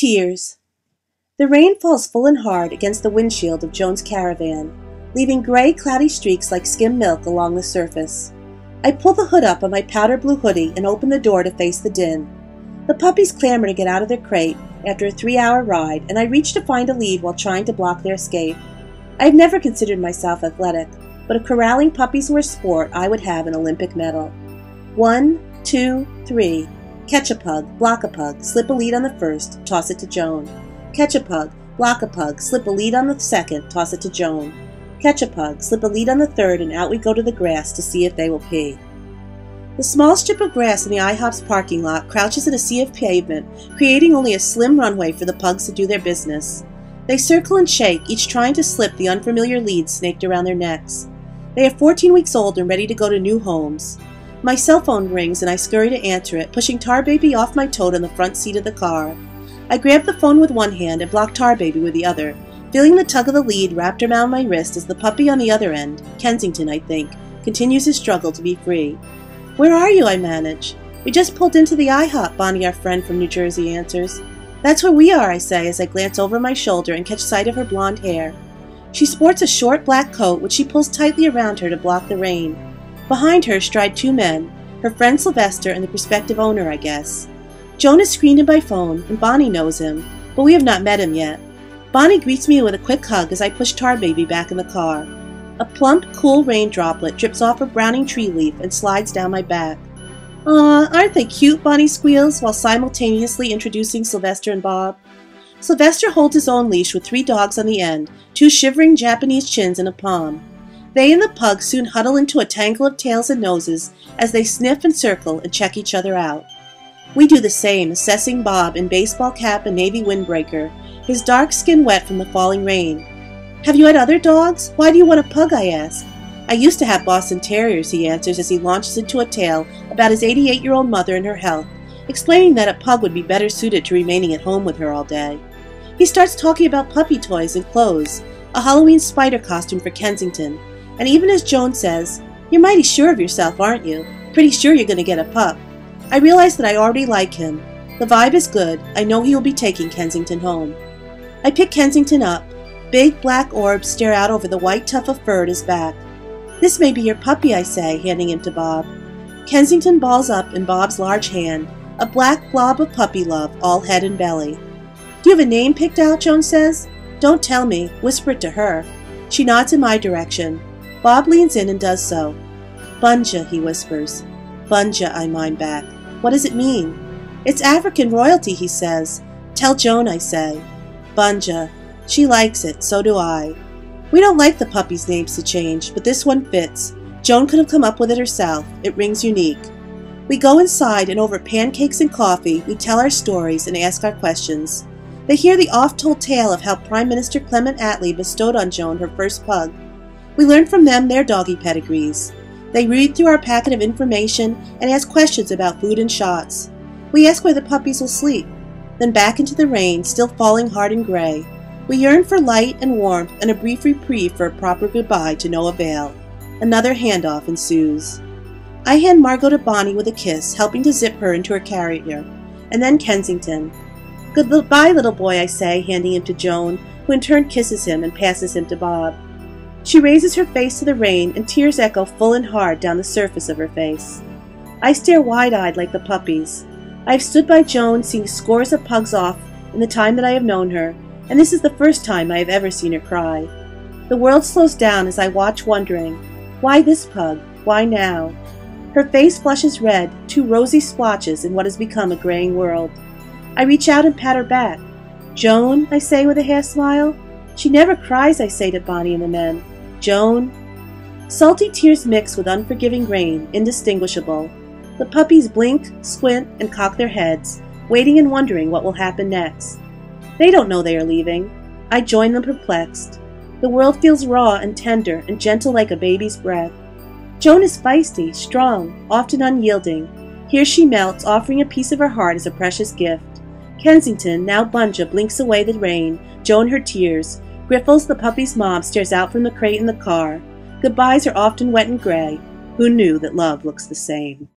Tears. The rain falls full and hard against the windshield of Joan's caravan, leaving gray, cloudy streaks like skim milk along the surface. I pull the hood up on my powder blue hoodie and open the door to face the din. The puppies clamor to get out of their crate after a 3-hour ride, and I reach to find a lead while trying to block their escape. I have never considered myself athletic, but if corralling puppies were a sport, I would have an Olympic medal. 1, 2, 3. Catch a pug, block a pug, slip a lead on the first, toss it to Joan. Catch a pug, block a pug, slip a lead on the second, toss it to Joan. Catch a pug, slip a lead on the third, and out we go to the grass to see if they will pee. The small strip of grass in the IHOP's parking lot crouches in a sea of pavement, creating only a slim runway for the pugs to do their business. They circle and shake, each trying to slip the unfamiliar leads snaked around their necks. They are 14 weeks old and ready to go to new homes. My cell phone rings and I scurry to answer it, pushing Tar Baby off my tote on the front seat of the car. I grab the phone with one hand and block Tar Baby with the other, feeling the tug of the lead wrapped around my wrist as the puppy on the other end, Kensington I think, continues his struggle to be free. "Where are you?" I manage. "We just pulled into the IHOP," Bonnie, our friend from New Jersey, answers. "That's where we are," I say as I glance over my shoulder and catch sight of her blonde hair. She sports a short black coat which she pulls tightly around her to block the rain. Behind her stride two men, her friend Sylvester and the prospective owner, I guess. Joan is screened in by phone, and Bonnie knows him, but we have not met him yet. Bonnie greets me with a quick hug as I push Tar Baby back in the car. A plump, cool rain droplet drips off a browning tree leaf and slides down my back. "Aw, aren't they cute?" Bonnie squeals, while simultaneously introducing Sylvester and Bob. Sylvester holds his own leash with 3 dogs on the end, 2 shivering Japanese chins in a palm. They and the pug soon huddle into a tangle of tails and noses as they sniff and circle and check each other out. We do the same, assessing Bob in baseball cap and navy windbreaker, his dark skin wet from the falling rain. "Have you had other dogs? Why do you want a pug?" I ask. "I used to have Boston Terriers," he answers as he launches into a tale about his 88-year-old mother and her health, explaining that a pug would be better suited to remaining at home with her all day. He starts talking about puppy toys and clothes, a Halloween spider costume for Kensington, and even as Joan says, "You're mighty sure of yourself, aren't you? Pretty sure you're going to get a pup." I realize that I already like him. The vibe is good. I know he will be taking Kensington home. I pick Kensington up. Big black orbs stare out over the white tuft of fur at his back. "This may be your puppy," I say, handing him to Bob. Kensington balls up in Bob's large hand, a black blob of puppy love, all head and belly. "Do you have a name picked out?" Joan says. "Don't tell me. Whisper it to her." She nods in my direction. Bob leans in and does so. "Bunja," he whispers. "Bunja," I mime back. "What does it mean?" "It's African royalty," he says. "Tell Joan," I say. Bunja. She likes it, so do I. We don't like the puppies' names to change, but this one fits. Joan could have come up with it herself. It rings unique. We go inside, and over pancakes and coffee, we tell our stories and ask our questions. They hear the oft-told tale of how Prime Minister Clement Attlee bestowed on Joan her first pug. We learn from them their doggy pedigrees. They read through our packet of information and ask questions about food and shots. We ask where the puppies will sleep. Then back into the rain, still falling hard and gray. We yearn for light and warmth and a brief reprieve for a proper goodbye to no avail. Another handoff ensues. I hand Margot to Bonnie with a kiss, helping to zip her into her carrier, and then Kensington. "Goodbye, little boy," I say, handing him to Joan, who in turn kisses him and passes him to Bob. She raises her face to the rain, and tears echo full and hard down the surface of her face. I stare wide-eyed like the puppies. I have stood by Joan, seeing scores of pugs off in the time that I have known her, and this is the first time I have ever seen her cry. The world slows down as I watch, wondering, why this pug? Why now? Her face flushes red, 2 rosy splotches in what has become a graying world. I reach out and pat her back. "Joan," I say with a half-smile. "She never cries," I say to Bonnie and the men. "Joan." Salty tears mix with unforgiving rain, indistinguishable. The puppies blink, squint, and cock their heads, waiting and wondering what will happen next. They don't know they are leaving. I join them perplexed. The world feels raw and tender and gentle like a baby's breath. Joan is feisty, strong, often unyielding. Here she melts, offering a piece of her heart as a precious gift. Kensington, now Bunja, blinks away the rain, Joan her tears. Griffles, the puppy's mom, stares out from the crate in the car. Goodbyes are often wet and gray. Who knew that love looks the same?